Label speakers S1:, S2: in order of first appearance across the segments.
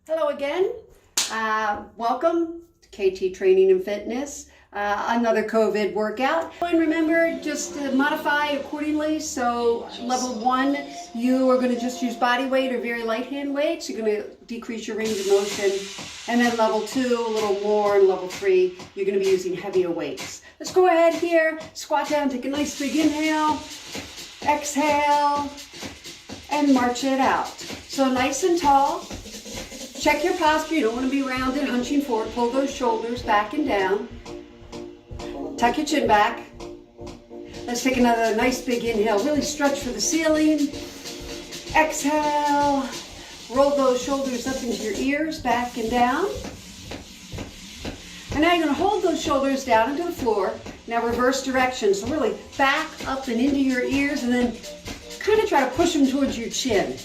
S1: Hello again. Welcome to KT Training and Fitness. Another COVID workout. And remember, just to modify accordingly. So level 1, you are going to just use body weight or very light hand weights. You're going to decrease your range of motion. And then level 2, a little more, and level 3, you're going to be using heavier weights. Let's go ahead here, squat down, take a nice big inhale, exhale, and march it out. So nice and tall. Check your posture. You don't want to be rounded, hunching forward. Pull those shoulders back and down. Tuck your chin back. Let's take another nice big inhale. Really stretch for the ceiling. Exhale. Roll those shoulders up into your ears, back and down. And now you're going to hold those shoulders down into the floor. Now reverse direction. So really back up and into your ears, and then kind of try to push them towards your chin.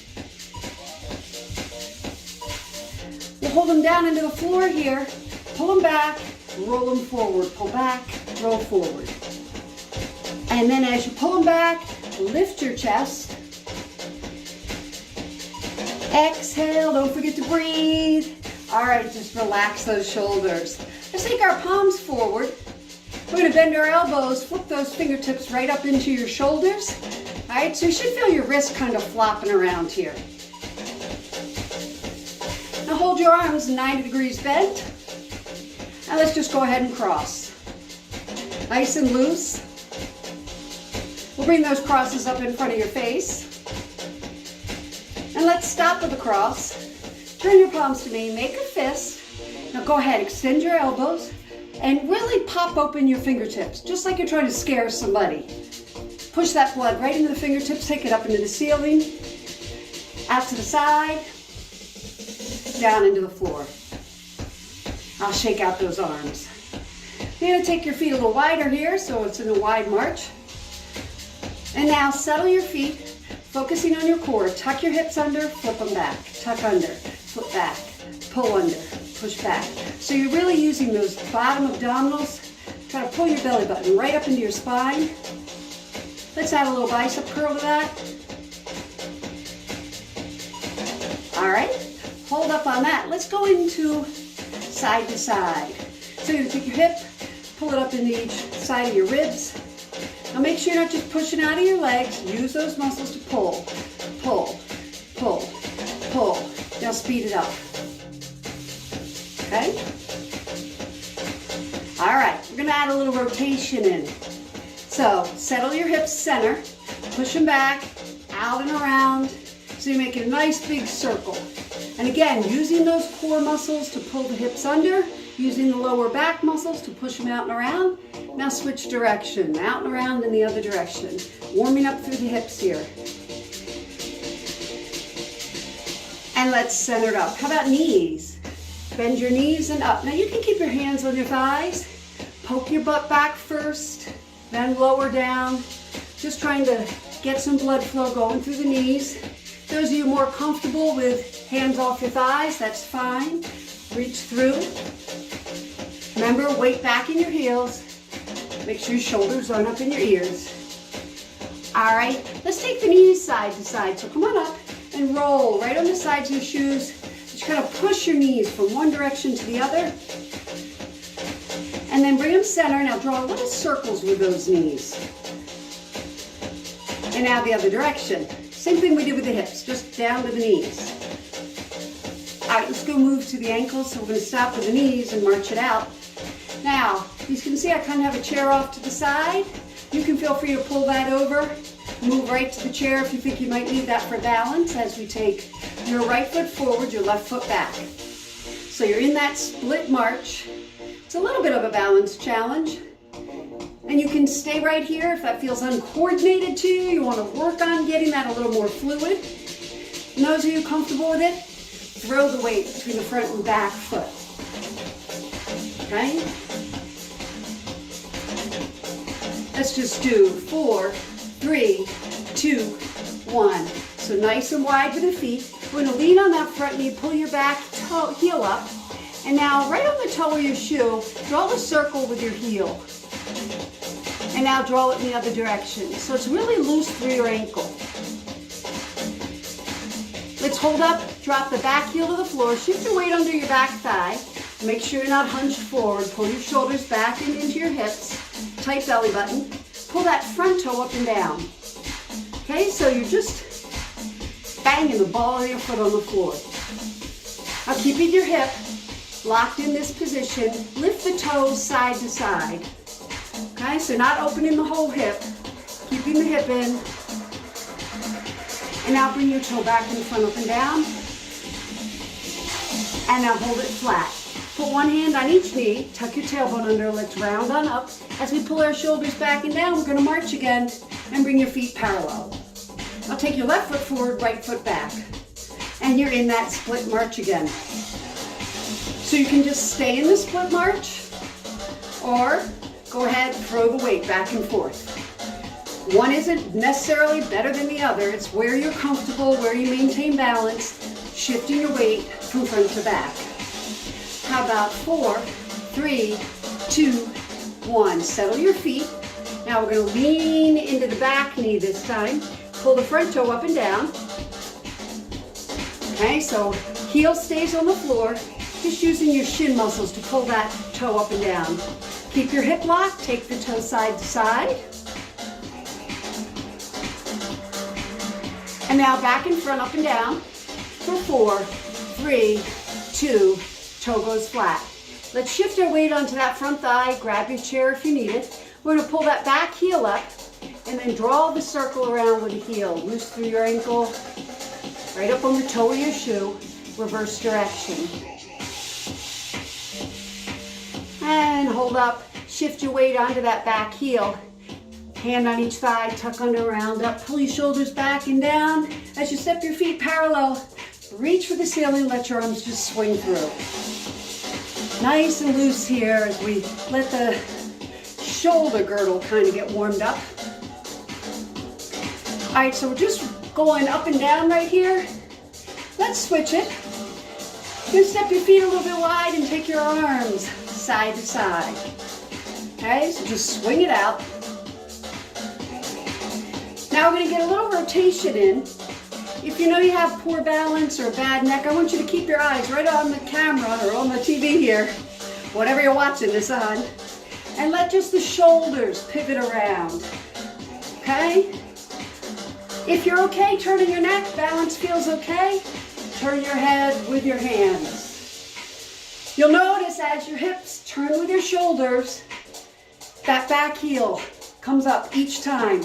S1: We'll hold them down into the floor here. Pull them back, roll them forward. Pull back, roll forward. And then as you pull them back, lift your chest. Exhale, don't forget to breathe. All right, just relax those shoulders. Let's take our palms forward. We're going to bend our elbows, flip those fingertips right up into your shoulders. All right, so you should feel your wrists kind of flopping around here. Now hold your arms 90 degrees bent. Now let's just go ahead and cross. Nice and loose. We'll bring those crosses up in front of your face. And let's stop with the cross. Turn your palms to me, make a fist. Now go ahead, extend your elbows and really pop open your fingertips, just like you're trying to scare somebody. Push that blood right into the fingertips, take it up into the ceiling, out to the side, down into the floor. I'll shake out those arms. You're going to take your feet a little wider here, so it's in a wide march. And now settle your feet, focusing on your core. Tuck your hips under, flip them back. Tuck under, flip back, pull under, push back. So you're really using those bottom abdominals. Try to pull your belly button right up into your spine. Let's add a little bicep curl to that. All right, hold up on that. Let's go into side to side. So you're going to take your hip, pull it up into each side of your ribs. Now make sure you're not just pushing out of your legs. Use those muscles to pull, pull, pull, pull. Now speed it up. Okay? All right, we're going to add a little rotation in. So settle your hips center, push them back, out and around, so you make a nice big circle. And again, using those core muscles to pull the hips under, using the lower back muscles to push them out and around. Now switch direction, out and around in the other direction. Warming up through the hips here. And let's center it up. How about knees? Bend your knees and up. Now you can keep your hands on your thighs. Poke your butt back first. Then lower down, just trying to get some blood flow going through the knees. Those of you more comfortable with hands off your thighs, that's fine. Reach through. Remember, weight back in your heels. Make sure your shoulders aren't up in your ears. All right, let's take the knees side to side. So come on up and roll right on the sides of your shoes. Just kind of push your knees from one direction to the other. And then bring them center. Now draw little circles with those knees. And now the other direction. Same thing we did with the hips, just down to the knees. All right, let's go move to the ankles. So we're going to stop with the knees and march it out. Now, you can see I kind of have a chair off to the side. You can feel free to pull that over. Move right to the chair if you think you might need that for balance as we take your right foot forward, your left foot back. So you're in that split march. It's a little bit of a balance challenge. And you can stay right here if that feels uncoordinated to you. You want to work on getting that a little more fluid. And those of you comfortable with it, throw the weight between the front and back foot. Okay? Let's just do 4, 3, 2, 1. So nice and wide with the feet. We're going to lean on that front knee, pull your back toe, heel up. And now right on the toe of your shoe, draw the circle with your heel. And now draw it in the other direction. So it's really loose through your ankle. Let's hold up, drop the back heel to the floor, shift your weight under your back thigh. Make sure you're not hunched forward. Pull your shoulders back and into your hips. Tight belly button. Pull that front toe up and down. Okay, so you're just banging the ball of your foot on the floor. Now keeping your hip locked in this position, lift the toes side to side. Okay, so not opening the whole hip, keeping the hip in. And now bring your toe back in the front, up and down. And now hold it flat. Put one hand on each knee, tuck your tailbone under, let's round on up. As we pull our shoulders back and down, we're gonna march again and bring your feet parallel. Now take your left foot forward, right foot back. And you're in that split march again. So you can just stay in the split march, or go ahead, throw the weight back and forth. One isn't necessarily better than the other. It's where you're comfortable, where you maintain balance, shifting your weight from front to back. How about 4, 3, 2, 1. Settle your feet. Now we're going to lean into the back knee this time. Pull the front toe up and down. Okay, so heel stays on the floor. Just using your shin muscles to pull that toe up and down. Keep your hip locked. Take the toe side to side. And now back and front, up and down. For 4, 3, 2, toe goes flat. Let's shift our weight onto that front thigh. Grab your chair if you need it. We're going to pull that back heel up and then draw the circle around with the heel. Loose through your ankle, right up on the toe of your shoe. Reverse direction. And hold up. Shift your weight onto that back heel. Hand on each thigh, tuck under, round up. Pull your shoulders back and down. As you step your feet parallel, reach for the ceiling, let your arms just swing through. Nice and loose here as we let the shoulder girdle kind of get warmed up. All right, so we're just going up and down right here. Let's switch it. You're gonna step your feet a little bit wide and take your arms side to side. Okay, so just swing it out. Now we're gonna get a little rotation in. If you know you have poor balance or a bad neck, I want you to keep your eyes right on the camera or on the TV here, whatever you're watching this on, and let just the shoulders pivot around, okay? If you're okay turning your neck, balance feels okay, turn your head with your hands. You'll notice as your hips turn with your shoulders, that back heel comes up each time.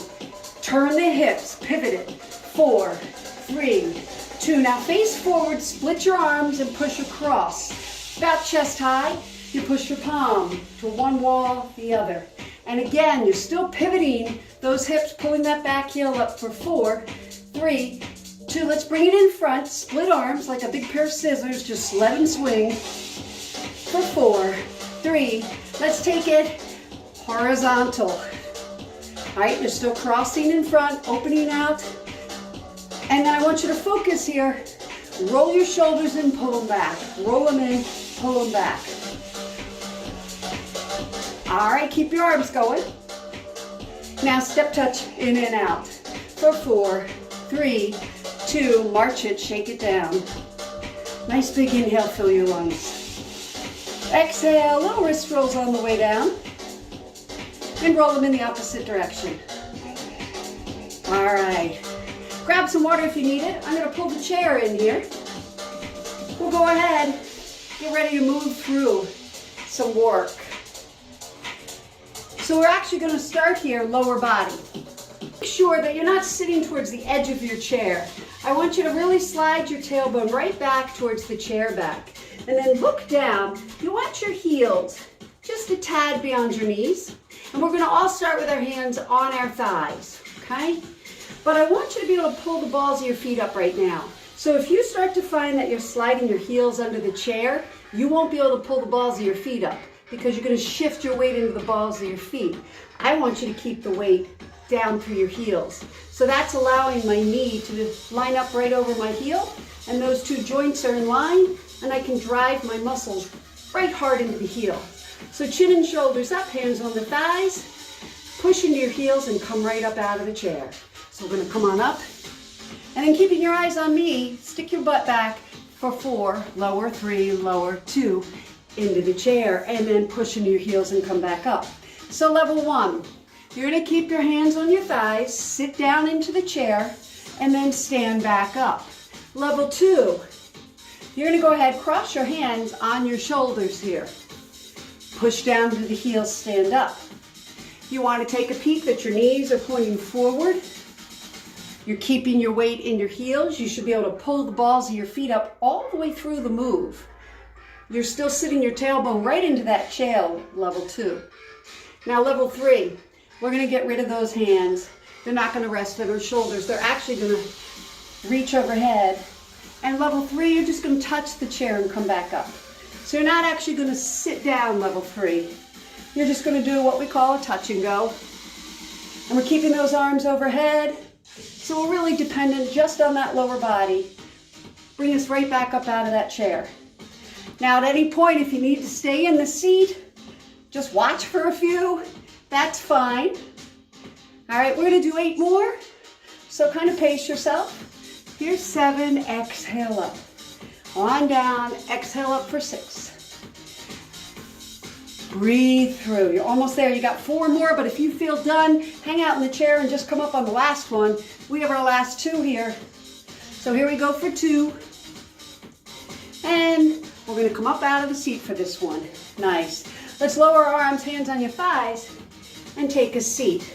S1: Turn the hips, pivot it. 4, 3, 2. Now face forward, split your arms and push across. About chest high, you push your palm to one wall, the other. And again, you're still pivoting those hips, pulling that back heel up for 4, 3, 2. Let's bring it in front, split arms like a big pair of scissors, just let them swing. For 4, 3. Let's take it horizontal. All right, you're still crossing in front, opening out. And then I want you to focus here. Roll your shoulders in, pull them back. Roll them in, pull them back. All right, keep your arms going. Now step touch in and out. For 4, 3, 2, march it, shake it down. Nice big inhale, fill your lungs. Exhale, little wrist rolls on the way down. And roll them in the opposite direction. All right. Grab some water if you need it. I'm going to pull the chair in here. We'll go ahead, get ready to move through some work. So we're actually going to start here, lower body. Make sure that you're not sitting towards the edge of your chair. I want you to really slide your tailbone right back towards the chair back. And then look down. You want your heels just a tad beyond your knees. And we're going to all start with our hands on our thighs, okay? But I want you to be able to pull the balls of your feet up right now. So if you start to find that you're sliding your heels under the chair, you won't be able to pull the balls of your feet up because you're going to shift your weight into the balls of your feet. I want you to keep the weight down through your heels. So that's allowing my knee to line up right over my heel, and those two joints are in line, and I can drive my muscles right hard into the heel. So chin and shoulders up, hands on the thighs, push into your heels and come right up out of the chair. So we're going to come on up, And then keeping your eyes on me, stick your butt back for 4, lower 3, lower 2, into the chair, and then push into your heels and come back up. So level 1, you're gonna keep your hands on your thighs, sit down into the chair, and then stand back up. Level 2, you're gonna go ahead, cross your hands on your shoulders here. Push down to the heels, stand up. You wanna take a peek that your knees are pointing forward. You're keeping your weight in your heels. You should be able to pull the balls of your feet up all the way through the move. You're still sitting your tailbone right into that chair, level 2. Now level 3, we're gonna get rid of those hands. They're not gonna rest on our shoulders. They're actually gonna reach overhead. And level 3, you're just gonna touch the chair and come back up. So you're not actually gonna sit down, level 3. You're just gonna do what we call a touch and go. And we're keeping those arms overhead. So we're really dependent just on that lower body. Bring us right back up out of that chair. Now at any point, if you need to stay in the seat, just watch for a few, that's fine. All right, we're gonna do 8 more. So kind of pace yourself. Here's 7, exhale up. On down, exhale up for 6. Breathe through, you're almost there. You got 4 more, but if you feel done, hang out in the chair and just come up on the last one. We have our last 2 here. So here we go for 2. And we're gonna come up out of the seat for this one. Nice. Let's lower our arms, hands on your thighs, and take a seat.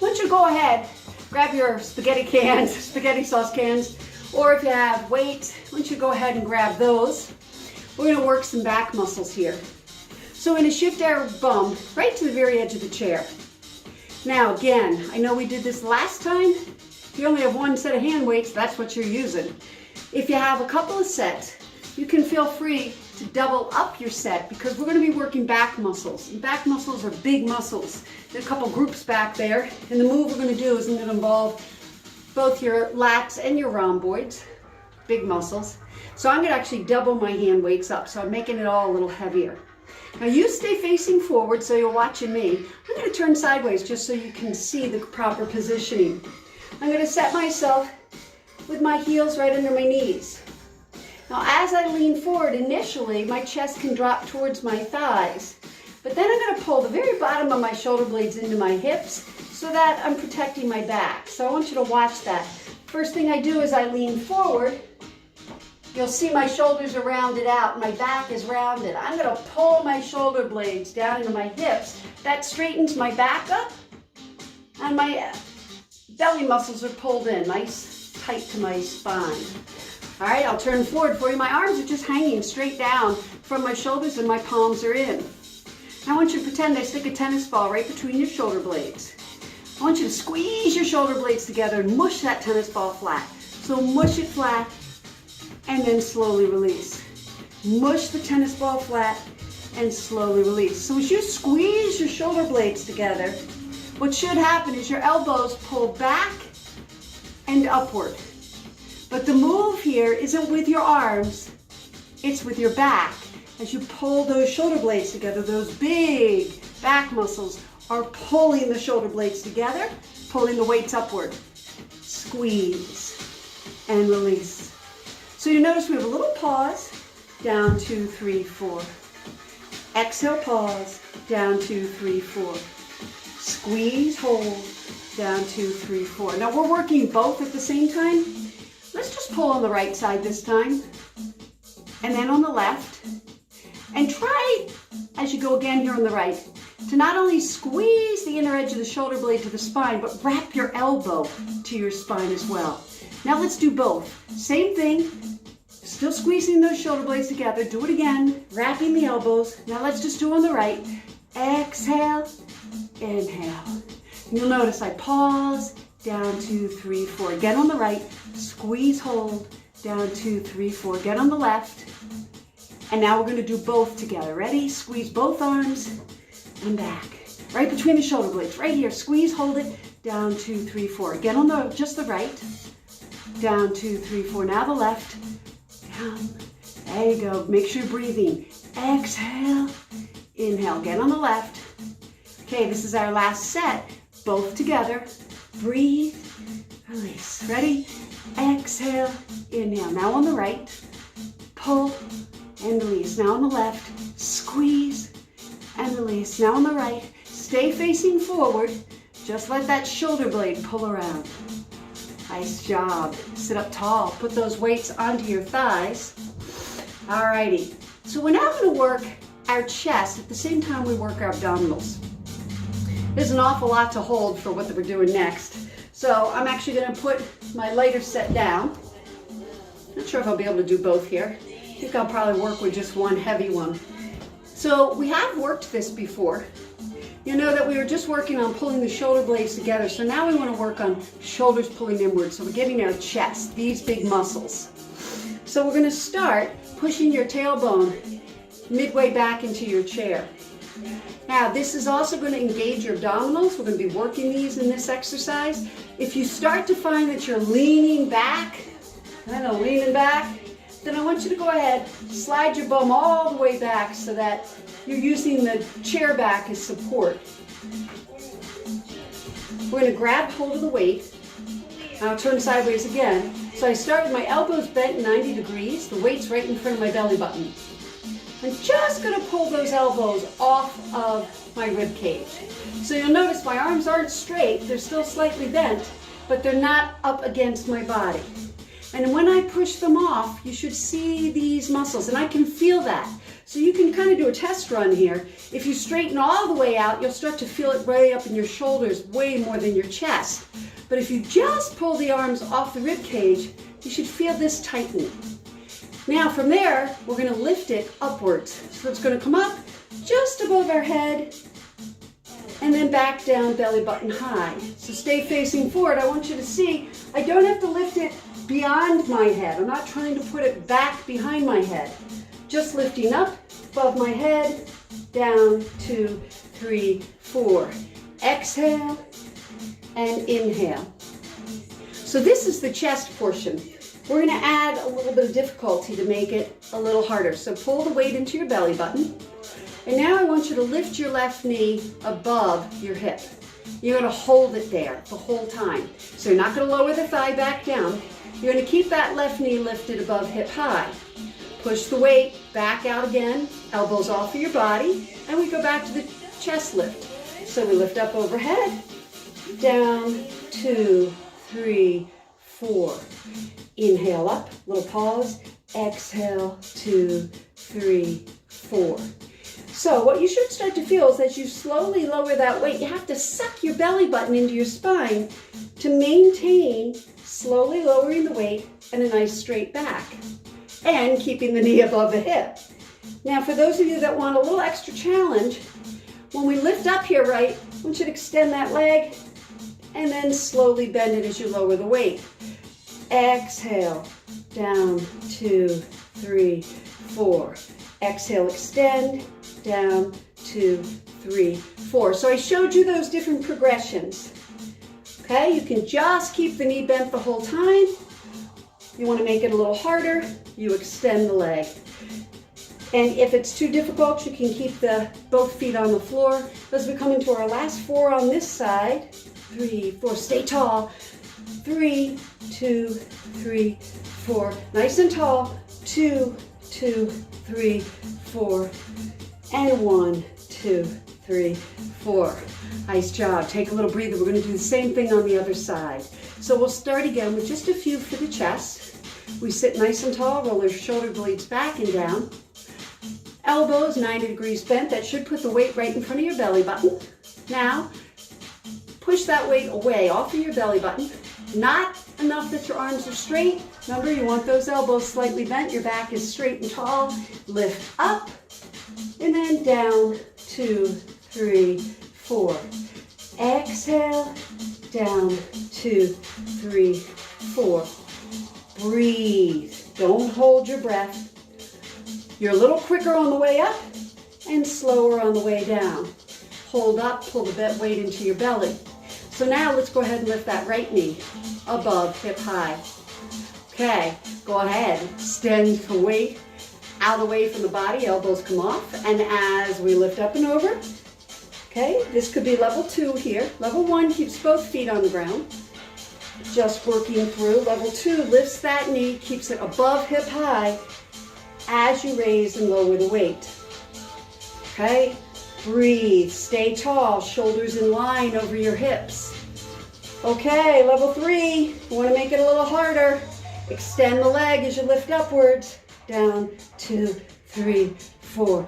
S1: Once you go ahead, grab your spaghetti cans, spaghetti sauce cans, or if you have weights, once you go ahead and grab those, we're gonna work some back muscles here. So we're gonna shift our bum right to the very edge of the chair. Now again, I know we did this last time. If you only have 1 set of hand weights, that's what you're using. If you have a couple of sets, you can feel free to double up your set because we're gonna be working back muscles. And back muscles are big muscles. There's a couple groups back there. And the move we're gonna do is gonna involve both your lats and your rhomboids, big muscles. So I'm gonna actually double my hand weights up. So I'm making it all a little heavier. Now you stay facing forward so you're watching me. I'm gonna turn sideways just so you can see the proper positioning. I'm gonna set myself with my heels right under my knees. Now as I lean forward initially, my chest can drop towards my thighs, but then I'm gonna pull the very bottom of my shoulder blades into my hips so that I'm protecting my back. So I want you to watch that. First thing I do is I lean forward. You'll see my shoulders are rounded out, my back is rounded. I'm gonna pull my shoulder blades down into my hips. That straightens my back up, and my belly muscles are pulled in, nice, tight to my spine. All right, I'll turn forward for you. My arms are just hanging straight down from my shoulders and my palms are in. I want you to pretend I stick a tennis ball right between your shoulder blades. I want you to squeeze your shoulder blades together and mush that tennis ball flat. So mush it flat, and then slowly release. Mush the tennis ball flat and slowly release. So as you squeeze your shoulder blades together, what should happen is your elbows pull back and upward. But the move here isn't with your arms, it's with your back. As you pull those shoulder blades together, those big back muscles are pulling the shoulder blades together, pulling the weights upward. Squeeze and release. So you notice we have a little pause, down 2, 3, 4. Exhale, pause, down 2, 3, 4. Squeeze, hold, down 2, 3, 4. Now we're working both at the same time. Let's just pull on the right side this time, and then on the left. And try, as you go again here on the right, to not only squeeze the inner edge of the shoulder blade to the spine, but wrap your elbow to your spine as well. Now let's do both. Same thing, still squeezing those shoulder blades together. Do it again, wrapping the elbows. Now let's just do on the right. Exhale, inhale. You'll notice I pause, down 2, 3, 4. Again on the right, squeeze, hold, down 2, 3, 4. Again on the left. And now we're gonna do both together. Ready? Squeeze both arms and back. Right between the shoulder blades, right here. Squeeze, hold it, down 2, 3, 4. Again on the just the right. Down 2, 3, 4. Now the left. Down. There you go. Make sure you're breathing. Exhale. Inhale. Again on the left. Okay, this is our last set. Both together. Breathe. Release. Ready? exhale, inhale. Now on the right, pull and release. Now on the left, squeeze and release. Now on the right, stay facing forward. Just let that shoulder blade pull around. Nice job. Sit up tall. Put those weights onto your thighs. Alrighty. So we're now going to work our chest at the same time we work our abdominals. There's an awful lot to hold for what we're doing next. So I'm actually going to put my lighter set down. Not sure if I'll be able to do both here. I think I'll probably work with just one heavy one. So we have worked this before. You know that we were just working on pulling the shoulder blades together. So now we want to work on shoulders pulling inward. So we're getting our chest, these big muscles. So we're going to start pushing your tailbone midway back into your chair. Now this is also going to engage your abdominals. We're going to be working these in this exercise. If you start to find that you're leaning back, then I want you to go ahead, slide your bum all the way back so that you're using the chair back as support. We're going to grab hold of the weight. I'll turn sideways again. So I start with my elbows bent 90 degrees. The weight's right in front of my belly button. I'm just going to pull those elbows off of my rib cage. So you'll notice my arms aren't straight. They're still slightly bent, but they're not up against my body. And when I push them off, you should see these muscles, and I can feel that. So you can kind of do a test run here. If you straighten all the way out, you'll start to feel it way up in your shoulders, way more than your chest. But if you just pull the arms off the rib cage, you should feel this tighten. Now from there, we're going to lift it upwards. So it's going to come up just above our head and then back down belly button high. So stay facing forward. I want you to see, I don't have to lift it beyond my head. I'm not trying to put it back behind my head. Just lifting up above my head, down, 2, 3, 4. Exhale and inhale. So this is the chest portion. We're going to add a little bit of difficulty to make it a little harder. So pull the weight into your belly button. And now I want you to lift your left knee above your hip. You're going to hold it there the whole time. So you're not going to lower the thigh back down. You're going to keep that left knee lifted above hip high. Push the weight back out again, elbows off of your body, and we go back to the chest lift. So we lift up overhead, down, 2, 3, 4. Inhale up, little pause, exhale, 2, 3, 4. So what you should start to feel is as you slowly lower that weight, you have to suck your belly button into your spine to maintain slowly lowering the weight and a nice straight back and keeping the knee above the hip. Now for those of you that want a little extra challenge, when we lift up here, right, I want you to extend that leg and then slowly bend it as you lower the weight. Exhale, down, 2, 3, 4. Exhale, extend, down, 2, 3, 4. So I showed you those different progressions. Okay, you can just keep the knee bent the whole time. You want to make it a little harder, you extend the leg. And if it's too difficult, you can keep both feet on the floor. As we come into our last 4 on this side, 3, 4, stay tall. 3, 2, 3, 4. Nice and tall. 2, 2, 3, 4. And 1, 2, 3, 4. Nice job. Take a little breather. We're going to do the same thing on the other side. So we'll start again with just a few for the chest. We sit nice and tall, roll our shoulder blades back and down. Elbows 90 degrees bent. That should put the weight right in front of your belly button. Now, push that weight away off of your belly button. Not enough that your arms are straight. Remember, you want those elbows slightly bent. Your back is straight and tall. Lift up and then down, 2, 3, 4. Exhale, down, 2, 3, 4. Breathe. Don't hold your breath. You're a little quicker on the way up and slower on the way down. Hold up, pull the weight into your belly. So now let's go ahead and lift that right knee above hip high. Okay, go ahead, extend the weight out away from the body, elbows come off, and as we lift up and over, okay, this could be level 2 here. Level 1 keeps both feet on the ground. Just working through. Level 2 lifts that knee, keeps it above hip high as you raise and lower the weight. Okay? Breathe, stay tall, shoulders in line over your hips. Okay, level 3, you want to make it a little harder. Extend the leg as you lift upwards. Down, 2, 3, 4.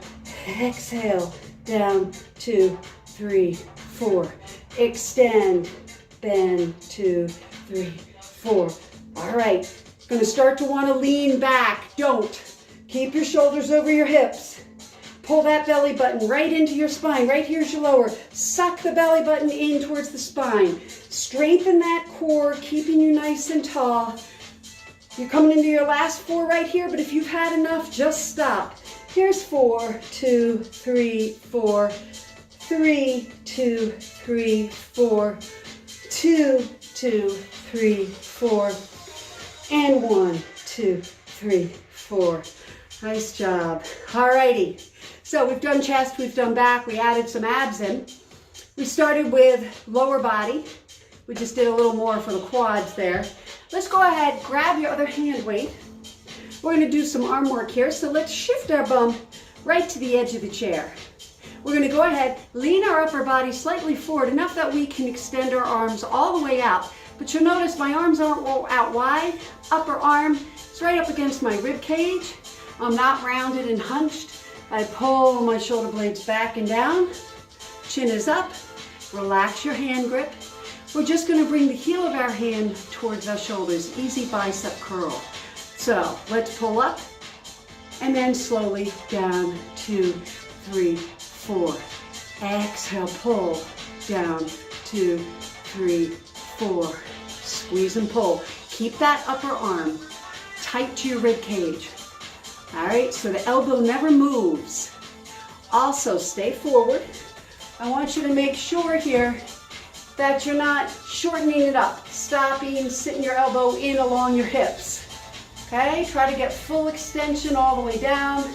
S1: Exhale, down, 2, 3, 4. Extend, bend, 2, 3, 4. All right, going to start to want to lean back. Don't. Keep your shoulders over your hips. Pull that belly button right into your spine. Right here's your lower. Suck the belly button in towards the spine. Strengthen that core, keeping you nice and tall. You're coming into your last 4 right here, but if you've had enough, just stop. Here's 4, 2, 3, 4, 3, 2, 3, 4, 2, 2, 3, 4, and 1, 2, 3, 4. Nice job. Alrighty. So we've done chest, we've done back, we added some abs in. We started with lower body. We just did a little more for the quads there. Let's go ahead, grab your other hand weight. We're going to do some arm work here. So let's shift our bum right to the edge of the chair. We're going to go ahead, lean our upper body slightly forward, enough that we can extend our arms all the way out. But you'll notice my arms aren't out wide. Upper arm is right up against my rib cage. I'm not rounded and hunched. I pull my shoulder blades back and down. Chin is up. Relax your hand grip. We're just going to bring the heel of our hand towards our shoulders. Easy bicep curl. So let's pull up and then slowly down, 2, 3, 4. Exhale, pull, down, 2, 3, 4. Squeeze and pull. Keep that upper arm tight to your rib cage. All right, so the elbow never moves. Also, stay forward. I want you to make sure here that you're not shortening it up, stopping, sitting your elbow in along your hips. Okay, try to get full extension all the way down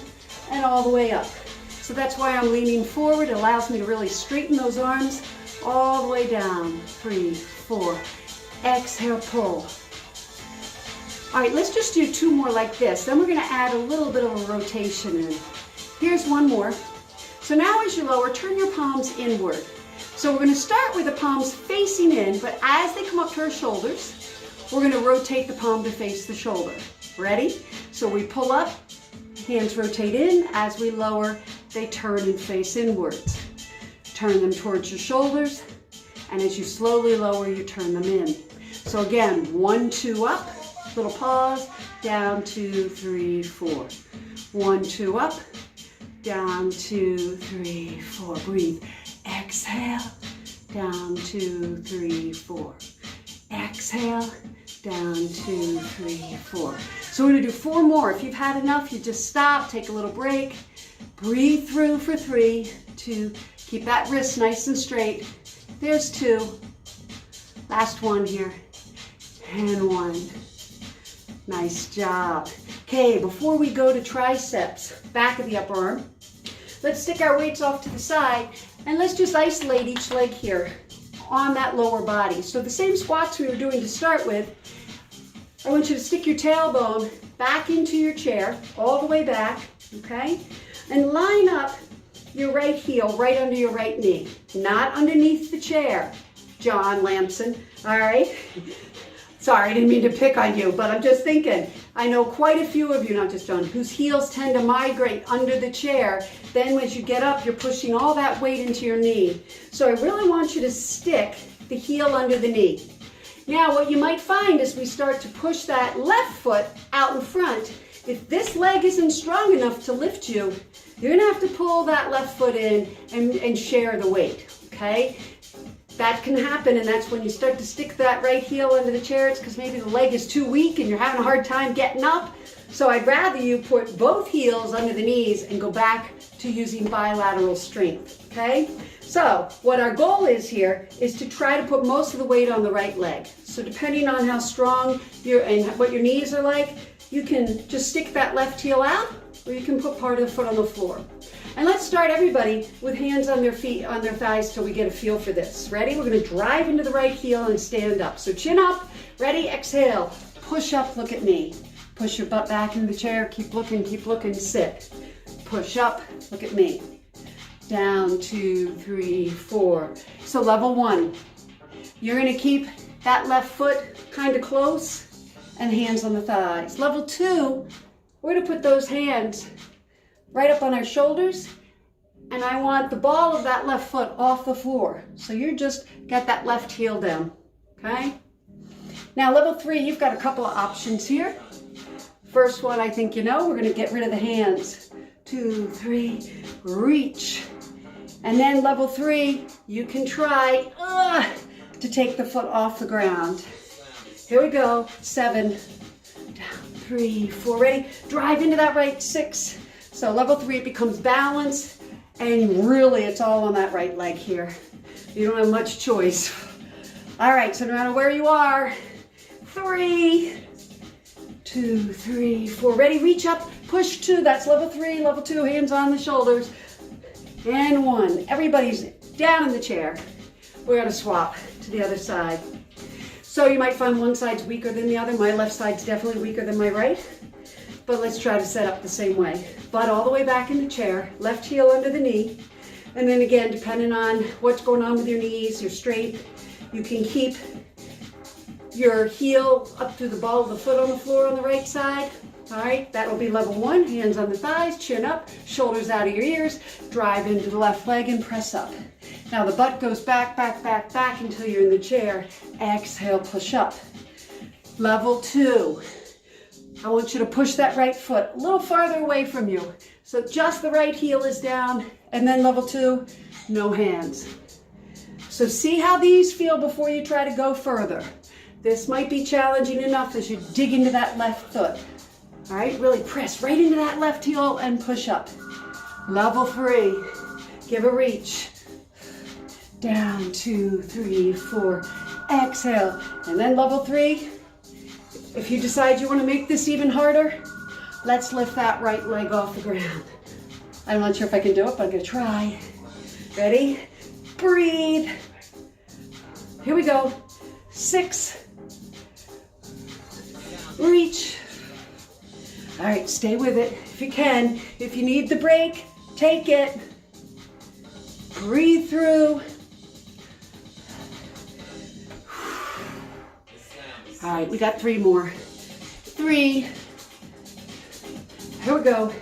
S1: and all the way up. So that's why I'm leaning forward. It allows me to really straighten those arms all the way down. 3, 4. Exhale, pull. All right, let's just do 2 more like this. Then we're going to add a little bit of a rotation in. Here's 1 more. So now as you lower, turn your palms inward. So we're going to start with the palms facing in, but as they come up to our shoulders, we're going to rotate the palm to face the shoulder. Ready? So we pull up, hands rotate in. As we lower, they turn and face inwards. Turn them towards your shoulders, and as you slowly lower, you turn them in. So again, 1, 2 up. Little pause, down, 2, 3, 4. 1, 2 up, down, 2, 3, 4. Breathe. Exhale, down, 2, 3, 4. Exhale, down, 2, 3, 4. So we're going to do 4 more. If you've had enough, you just stop, take a little break, breathe through for 3, 2. Keep that wrist nice and straight. There's 2. Last 1 here, and 1. Nice job. Okay, before we go to triceps, back of the upper arm, let's stick our weights off to the side and let's just isolate each leg here on that lower body. So the same squats we were doing to start with, I want you to stick your tailbone back into your chair, all the way back, okay? And line up your right heel right under your right knee, not underneath the chair, John Lamson, all right? Sorry, I didn't mean to pick on you, but I'm just thinking, I know quite a few of you, not just John, whose heels tend to migrate under the chair. Then as you get up, you're pushing all that weight into your knee. So I really want you to stick the heel under the knee. Now, what you might find as we start to push that left foot out in front, if this leg isn't strong enough to lift you, you're gonna have to pull that left foot in and share the weight, okay? That can happen, and that's when you start to stick that right heel under the chair. It's because maybe the leg is too weak and you're having a hard time getting up. So I'd rather you put both heels under the knees and go back to using bilateral strength, okay? So what our goal is here is to try to put most of the weight on the right leg. So depending on how strong and what your knees are like, you can just stick that left heel out, or you can put part of the foot on the floor. And let's start everybody with hands on their feet, on their thighs till we get a feel for this. Ready? We're going to drive into the right heel and stand up. So chin up, Ready? Exhale. Push up, look at me. Push your butt back into the chair. Keep looking, sit. Push up, look at me. Down, 2, 3, 4. So level 1. You're gonna keep that left foot kind of close and hands on the thighs. Level 2, we're gonna put those hands right up on our shoulders, and I want the ball of that left foot off the floor. So you just got that left heel down, okay? Now level 3, you've got a couple of options here. First one, I think you know, we're gonna get rid of the hands. 2, 3, reach. And then level 3, you can try to take the foot off the ground. Here we go, 7, down, 3, 4, ready? Drive into that right, 6. So level 3, it becomes balance, and really it's all on that right leg here. You don't have much choice. All right, so no matter where you are, 3, 2, 3, 4, ready? Reach up, push 2, that's level 3, level 2, hands on the shoulders, and 1. Everybody's down in the chair. We're gonna swap to the other side. So you might find one side's weaker than the other. My left side's definitely weaker than my right, but let's try to set up the same way. Butt all the way back in the chair, left heel under the knee, and then again, depending on what's going on with your knees, you're straight, you can keep your heel up to the ball of the foot on the floor on the right side. All right, that will be level 1, hands on the thighs, chin up, shoulders out of your ears, drive into the left leg and press up. Now the butt goes back, back, back, back until you're in the chair. Exhale, push up. Level 2, I want you to push that right foot a little farther away from you. So just the right heel is down, and then level 2, no hands. So see how these feel before you try to go further. This might be challenging enough as you dig into that left foot. All right, really press right into that left heel and push up. Level 3, give a reach. Down, 2, 3, 4, exhale. And then level 3, if you decide you want to make this even harder, let's lift that right leg off the ground. I'm not sure if I can do it, but I'm gonna try. Ready? Breathe. Here we go. 6. Reach. All right, stay with it if you can. If you need the break, take it. Breathe through. All right, we got 3 more. 3. Here we go.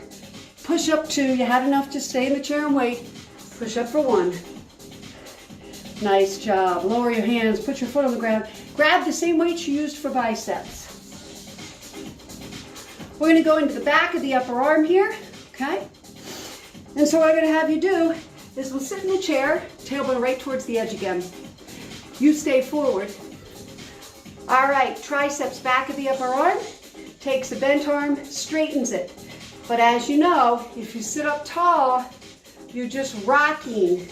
S1: Push up 2. You had enough to stay in the chair and wait. Push up for 1. Nice job. Lower your hands, put your foot on the ground. Grab the same weights you used for biceps. We're gonna go into the back of the upper arm here, okay? And so what I'm gonna have you do is we'll sit in the chair, tailbone right towards the edge again. You stay forward. All right, triceps back of the upper arm, takes the bent arm, straightens it. But as you know, if you sit up tall, you're just rocking,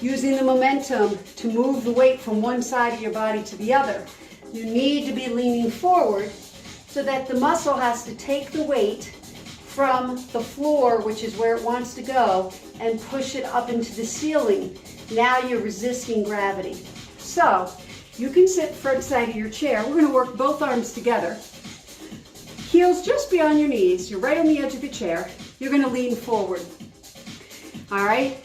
S1: using the momentum to move the weight from one side of your body to the other. You need to be leaning forward so that the muscle has to take the weight from the floor, which is where it wants to go, and push it up into the ceiling. Now you're resisting gravity. So you can sit front side of your chair. We're gonna work both arms together. Heels just beyond your knees. You're right on the edge of the chair. You're gonna lean forward. All right?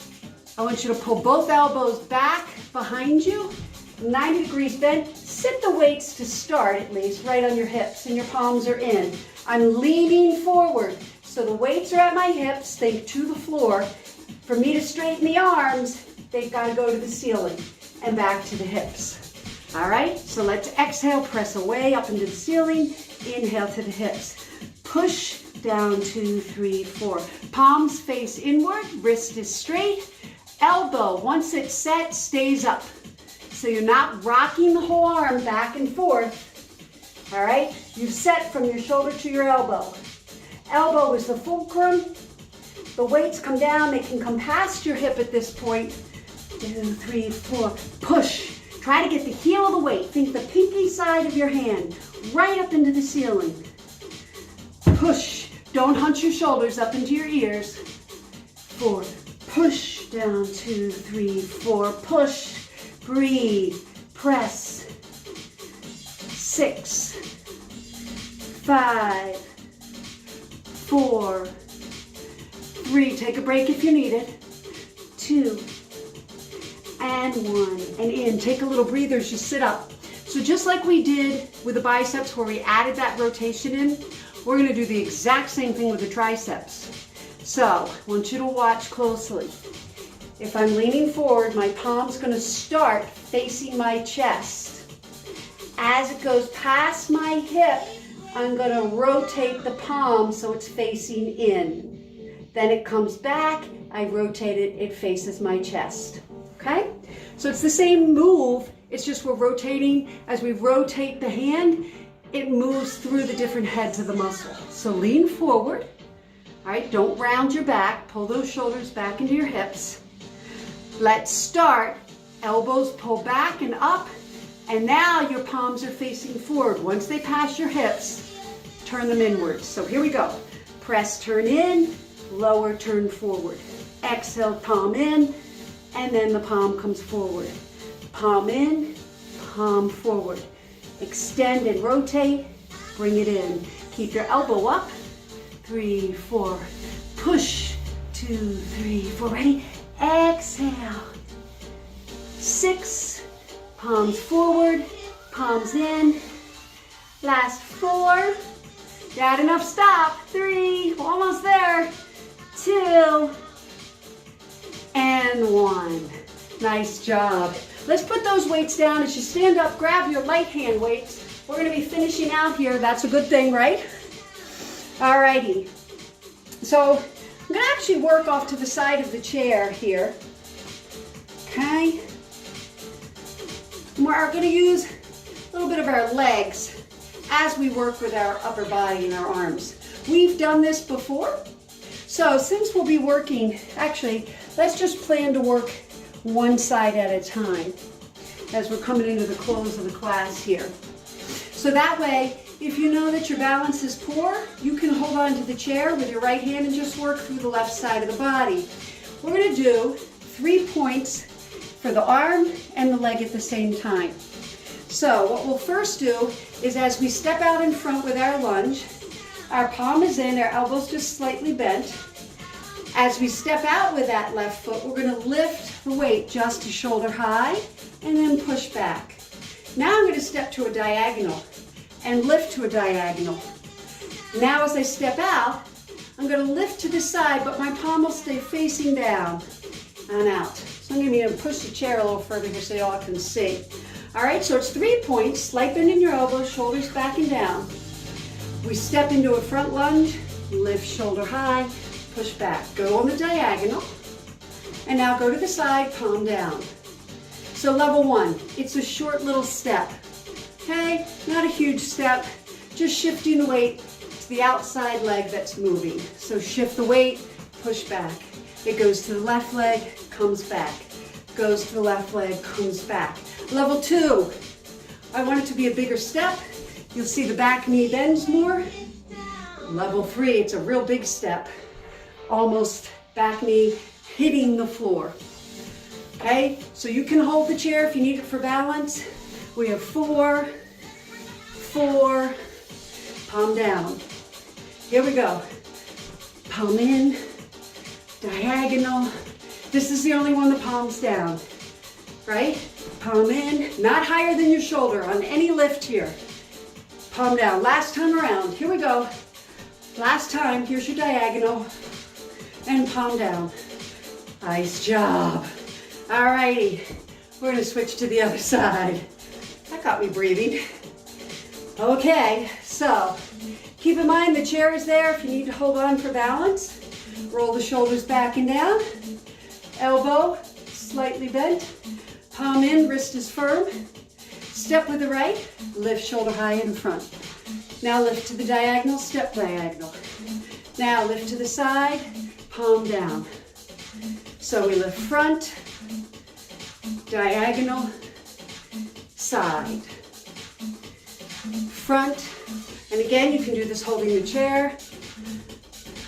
S1: I want you to pull both elbows back behind you, 90 degrees bent. Sit the weights to start at least right on your hips and your palms are in. I'm leaning forward. So the weights are at my hips, think to the floor. For me to straighten the arms, they've got to go to the ceiling and back to the hips. All right, so let's exhale, press away up into the ceiling, inhale to the hips. Push down, 2, 3, 4. Palms face inward, wrist is straight. Elbow, once it's set, stays up. So you're not rocking the whole arm back and forth. All right, you've set from your shoulder to your elbow. Elbow is the fulcrum. The weights come down, they can come past your hip at this point. 2, 3, 4, push. Try to get the heel of the weight. Think the pinky side of your hand right up into the ceiling. Push. Don't hunch your shoulders up into your ears. 4, push. Down, 2, 3, 4, push. Breathe. Press. 6, 5, 4, 3. Take a break if you need it. 2, and 1. And in. Take a little breather as you sit up. So just like we did with the biceps where we added that rotation in, we're going to do the exact same thing with the triceps. So I want you to watch closely. If I'm leaning forward, my palm's going to start facing my chest. As it goes past my hip, I'm going to rotate the palm so it's facing in. Then it comes back, I rotate it, it faces my chest. Okay? So it's the same move, it's just we're rotating. As we rotate the hand, it moves through the different heads of the muscle. So lean forward. All right, don't round your back. Pull those shoulders back into your hips. Let's start. Elbows pull back and up. And now your palms are facing forward. Once they pass your hips, turn them inwards. So here we go. Press, turn in, lower, turn forward. Exhale, palm in, and then the palm comes forward. Palm in, palm forward. Extend and rotate, bring it in. Keep your elbow up. 3, 4, push, 2, 3, 4, ready? Exhale. 6, palms forward, palms in. Last 4, got enough, stop. 3, almost there. 2, and 1. Nice job. Let's put those weights down. As you stand up, grab your light hand weights. We're going to be finishing out here. That's a good thing, right? Alrighty. So I'm going to actually work off to the side of the chair here. Okay. We're going to use a little bit of our legs as we work with our upper body and our arms. We've done this before. So since we'll be working, actually, let's just plan to work one side at a time as we're coming into the close of the class here. So that way, if you know that your balance is poor, you can hold on to the chair with your right hand and just work through the left side of the body. We're going to do 3 points for the arm and the leg at the same time. So what we'll first do is as we step out in front with our lunge, our palm is in, our elbows just slightly bent. As we step out with that left foot, we're going to lift the weight just to shoulder high and then push back. Now I'm going to step to a diagonal and lift to a diagonal. Now as I step out, I'm going to lift to the side, but my palm will stay facing down and out. So I'm going to need to push the chair a little further here so y'all can see. All right, so it's 3 points, slight bend in your elbows, shoulders back and down. We step into a front lunge, lift shoulder high, push back. Go on the diagonal, and now go to the side, palm down. So level 1, it's a short little step. Okay, not a huge step, just shifting the weight to the outside leg that's moving. So shift the weight, push back. It goes to the left leg, comes back. Goes to the left leg, comes back. Level 2, I want it to be a bigger step. You'll see the back knee bends more. Level 3, it's a real big step. Almost back knee hitting the floor. Okay, so you can hold the chair if you need it for balance. We have 4, 4, palm down. Here we go. Palm in, diagonal. This is the only one the palm's down, right? Palm in, not higher than your shoulder on any lift here. Palm down, last time around. Here we go. Last time, here's your diagonal. And palm down. Nice job. All righty, we're gonna switch to the other side. That got me breathing. Okay, so keep in mind the chair is there if you need to hold on for balance. Roll the shoulders back and down. Elbow slightly bent. Palm in, wrist is firm. Step with the right, lift shoulder high in front. Now lift to the diagonal, step diagonal. Now lift to the side, palm down. So we lift front, diagonal, side, front, and again you can do this holding the chair.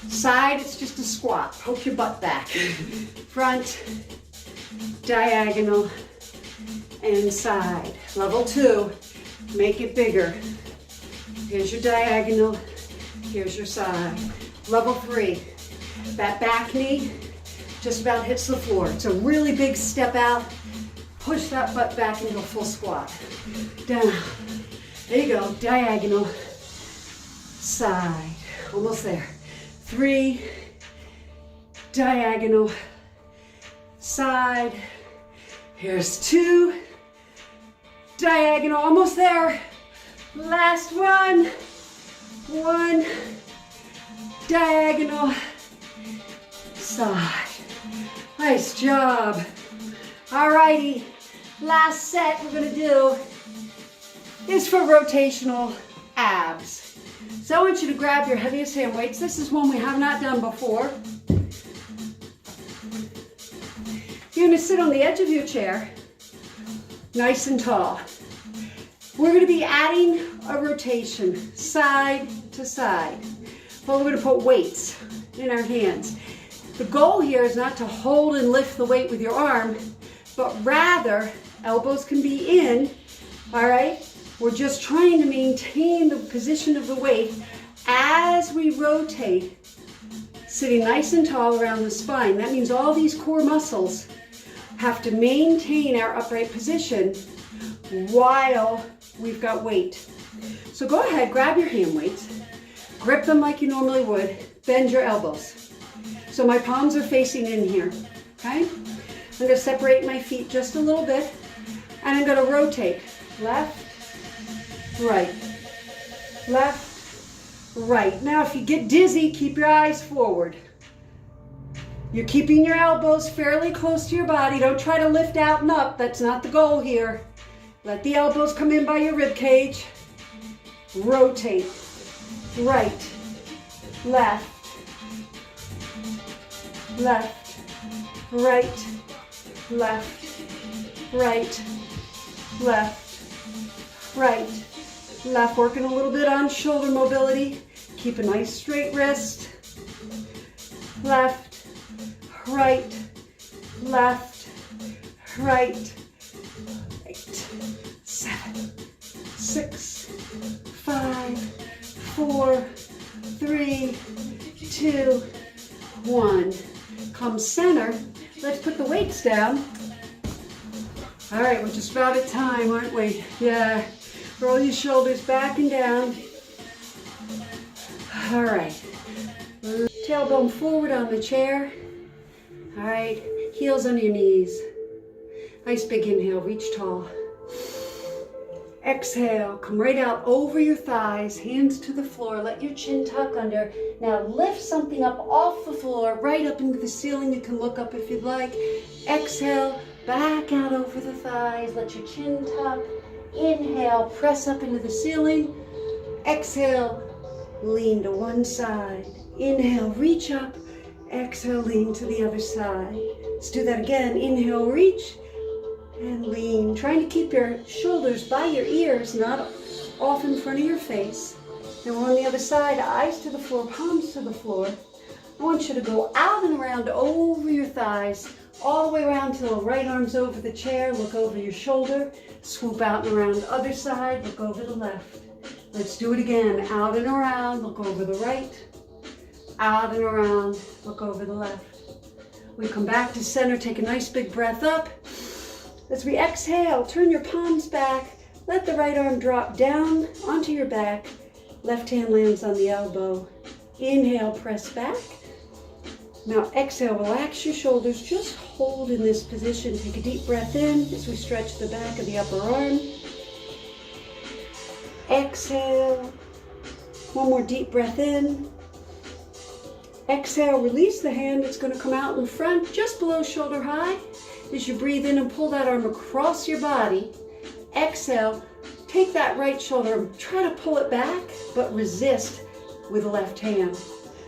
S1: Side, it's just a squat, poke your butt back. Front, diagonal, and side. Level 2, Make it bigger. Here's your diagonal. Here's your side. Level 3. That back knee just about hits the floor. It's a really big step out. Push that butt back into a full squat. Down. There you go. Diagonal. Side. Almost there. 3. Diagonal. Side. Here's 2. Diagonal. Almost there. Last one. 1. Diagonal. Side. Nice job. Alrighty. Last set we're going to do is for rotational abs. So I want you to grab your heaviest hand weights. This is one we have not done before. You're going to sit on the edge of your chair, nice and tall. We're going to be adding a rotation, side to side. But we're going to put weights in our hands. The goal here is not to hold and lift the weight with your arm, but rather, elbows can be in, all right? We're just trying to maintain the position of the weight as we rotate, sitting nice and tall around the spine. That means all these core muscles have to maintain our upright position while we've got weight. So go ahead, grab your hand weights, grip them like you normally would, bend your elbows. So my palms are facing in here, okay? I'm going to separate my feet just a little bit, and I'm going to rotate left, right, left, right. Now if you get dizzy, keep your eyes forward. You're keeping your elbows fairly close to your body. Don't try to lift out and up. That's not the goal here. Let the elbows come in by your rib cage. Rotate. Right. Left. Left. Right. Left. Right. Left. Right. Left. Working a little bit on shoulder mobility. Keep a nice straight wrist. Left. Right, left, right, 8, 7, 6, 5, 4, 3, 2, 1. Come center. Let's put the weights down. All right, we're just about at time, aren't we? Yeah. Roll your shoulders back and down. All right. Tailbone forward on the chair. All right, heels on your knees. Nice big inhale, reach tall. Exhale, come right out over your thighs, hands to the floor. Let your chin tuck under. Now lift something up off the floor, right up into the ceiling. You can look up if you'd like. Exhale, back out over the thighs. Let your chin tuck. Inhale, press up into the ceiling. Exhale, lean to one side. Inhale, reach up. Exhale, lean to the other side. Let's do that again. Inhale, reach and lean. Trying to keep your shoulders by your ears, not off in front of your face. Then we're on the other side, eyes to the floor, palms to the floor. I want you to go out and around over your thighs, all the way around till the right arm's over the chair. Look over your shoulder. Swoop out and around the other side. Look over the left. Let's do it again. Out and around. Look over the right. Out and around, look over the left. We come back to center, take a nice big breath up. As we exhale, turn your palms back. Let the right arm drop down onto your back. Left hand lands on the elbow. Inhale, press back. Now exhale, relax your shoulders. Just hold in this position. Take a deep breath in as we stretch the back of the upper arm. Exhale. One more deep breath in. Exhale, release the hand. It's going to come out in front, just below shoulder high. As you breathe in and pull that arm across your body. Exhale, take that right shoulder, try to pull it back, but resist with the left hand.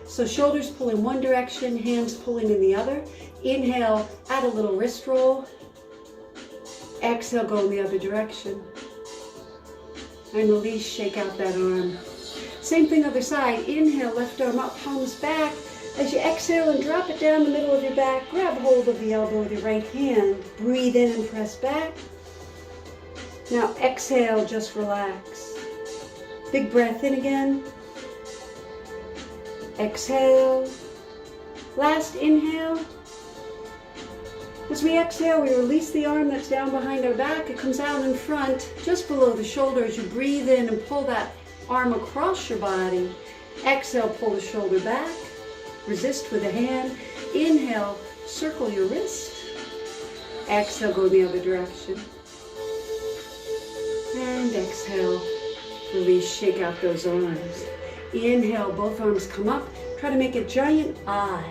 S1: So shoulders pull in one direction, hands pulling in the other. Inhale, add a little wrist roll. Exhale, go in the other direction. And release, shake out that arm. Same thing other side. Inhale, left arm up, palms back. As you exhale and drop it down the middle of your back, grab hold of the elbow with your right hand. Breathe in and press back. Now exhale, just relax. Big breath in again. Exhale. Last inhale. As we exhale, we release the arm that's down behind our back. It comes out in front, just below the shoulder. As you breathe in and pull that arm across your body. Exhale, pull the shoulder back. Resist with a hand. Inhale, circle your wrist. Exhale, go the other direction. And exhale, release, shake out those arms. Inhale, both arms come up. Try to make a giant I.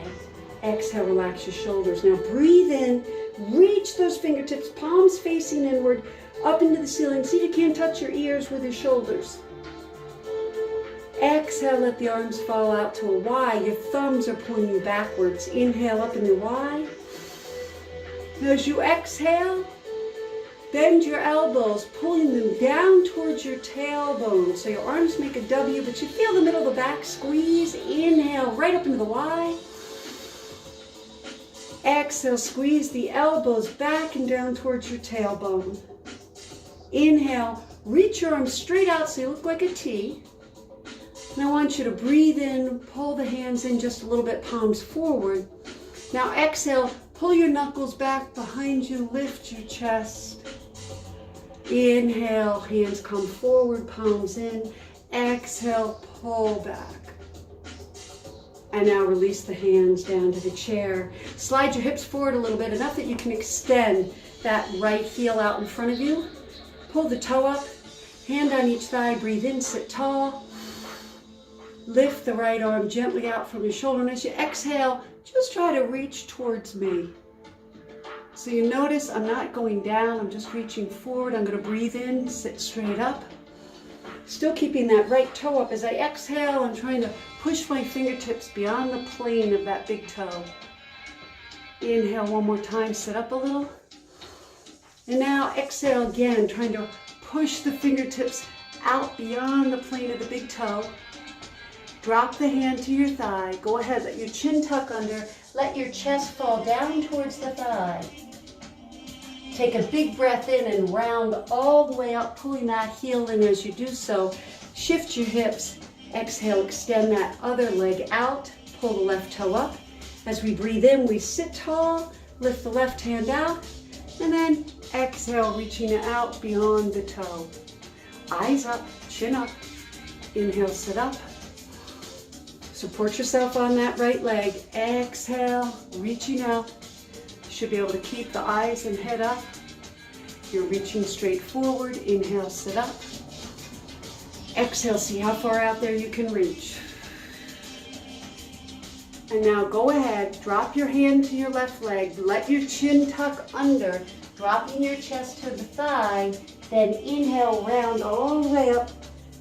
S1: Exhale, relax your shoulders. Now breathe in, reach those fingertips, palms facing inward, up into the ceiling. See if you can't touch your ears with your shoulders. Exhale, let the arms fall out to a Y. Your thumbs are pulling you backwards. Inhale, up in the Y. As you exhale, bend your elbows, pulling them down towards your tailbone. So your arms make a W, but you feel the middle of the back squeeze. Inhale, right up into the Y. Exhale, squeeze the elbows back and down towards your tailbone. Inhale, reach your arms straight out so you look like a T. And I want you to breathe in, pull the hands in just a little bit, palms forward. Now exhale, pull your knuckles back behind you, lift your chest. Inhale, hands come forward, palms in. Exhale, pull back. And now release the hands down to the chair. Slide your hips forward a little bit, enough that you can extend that right heel out in front of you. Pull the toe up, hand on each thigh, breathe in, sit tall. Lift the right arm gently out from your shoulder. And as you exhale, just try to reach towards me. So you notice I'm not going down, I'm just reaching forward. I'm going to breathe in, sit straight up. Still keeping that right toe up. As I exhale, I'm trying to push my fingertips beyond the plane of that big toe. Inhale one more time, sit up a little. And now exhale again, trying to push the fingertips out beyond the plane of the big toe. Drop the hand to your thigh. Go ahead, let your chin tuck under. Let your chest fall down towards the thigh. Take a big breath in and round all the way up, pulling that heel in as you do so. Shift your hips. Exhale, extend that other leg out. Pull the left toe up. As we breathe in, we sit tall. Lift the left hand out. And then exhale, reaching it out beyond the toe. Eyes up, chin up. Inhale, sit up. Support yourself on that right leg. Exhale, reaching out. You should be able to keep the eyes and head up. You're reaching straight forward. Inhale, sit up. Exhale, see how far out there you can reach. And now go ahead, drop your hand to your left leg. Let your chin tuck under, dropping your chest to the thigh. Then inhale, round all the way up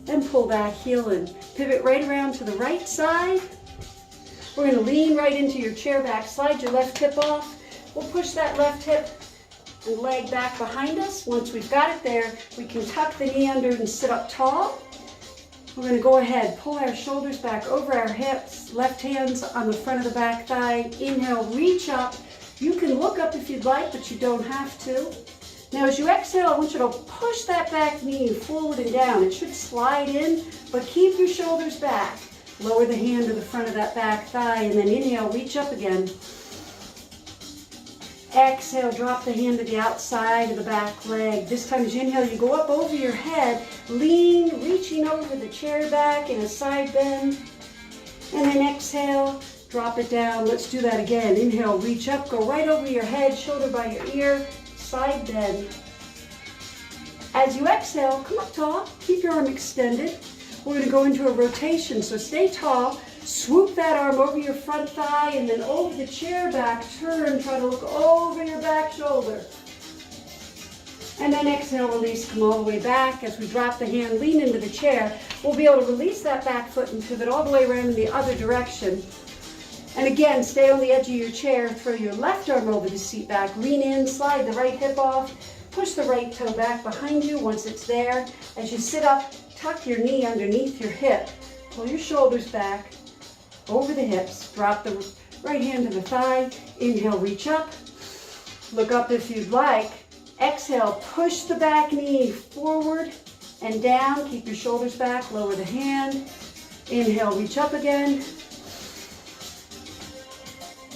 S1: and pull that heel in. Pivot right around to the right side. We're going to lean right into your chair back. Slide your left hip off. We'll push that left hip and leg back behind us. Once we've got it there, we can tuck the knee under and sit up tall. We're going to go ahead, pull our shoulders back over our hips, left hands on the front of the back thigh. Inhale, reach up. You can look up if you'd like, but you don't have to. Now as you exhale, I want you to push that back knee forward and down. It should slide in, but keep your shoulders back. Lower the hand to the front of that back thigh, and then inhale, reach up again. Exhale, drop the hand to the outside of the back leg. This time as you inhale, you go up over your head, lean, reaching over the chair back in a side bend. And then exhale, drop it down. Let's do that again. Inhale, reach up, go right over your head, shoulder by your ear, side bend. As you exhale, come up tall, keep your arm extended. We're going to go into a rotation, so stay tall. Swoop that arm over your front thigh and then over the chair back. Turn, try to look over your back shoulder. And then exhale, release, come all the way back. As we drop the hand, lean into the chair. We'll be able to release that back foot and pivot all the way around in the other direction. And again, stay on the edge of your chair. Throw your left arm over the seat back. Lean in, slide the right hip off. Push the right toe back behind you once it's there. As you sit up, tuck your knee underneath your hip. Pull your shoulders back. Over the hips, drop the right hand to the thigh, inhale, reach up, look up if you'd like, Exhale, push the back knee forward and down. Keep your shoulders back, lower the hand. Inhale, reach up again.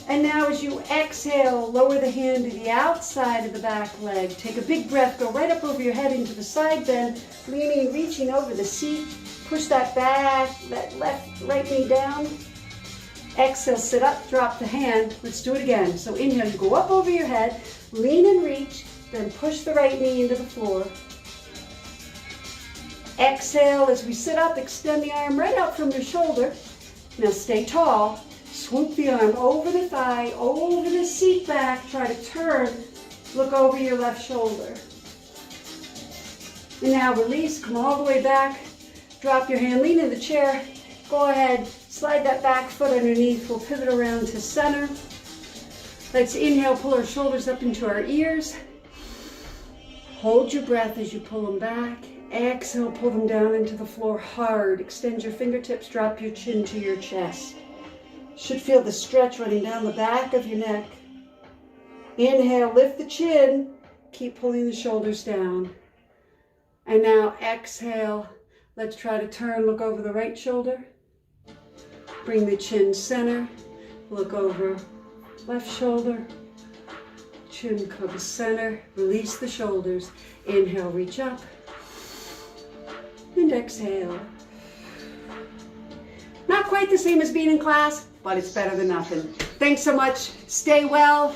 S1: And now as you exhale, lower the hand to the outside of the back leg. Take a big breath, go right up over your head into the side bend, leaning, reaching over the seat. Push that back, that right knee down. Exhale, sit up, drop the hand. Let's do it again. So inhale, you go up over your head, lean and reach, then push the right knee into the floor. Exhale, as we sit up, extend the arm right out from your shoulder. Now stay tall. Swoop the arm over the thigh, over the seat back. Try to turn. Look over your left shoulder. And now release. Come all the way back. Drop your hand. Lean in the chair. Go ahead. Slide that back foot underneath. We'll pivot around to center. Let's inhale. Pull our shoulders up into our ears. Hold your breath as you pull them back. Exhale. Pull them down into the floor hard. Extend your fingertips. Drop your chin to your chest. Should feel the stretch running down the back of your neck. Inhale, lift the chin. Keep pulling the shoulders down. And now exhale. Let's try to turn, look over the right shoulder. Bring the chin center. Look over left shoulder. Chin comes center. Release the shoulders. Inhale, reach up. And exhale. Not quite the same as being in class, but it's better than nothing. Thanks so much. Stay well.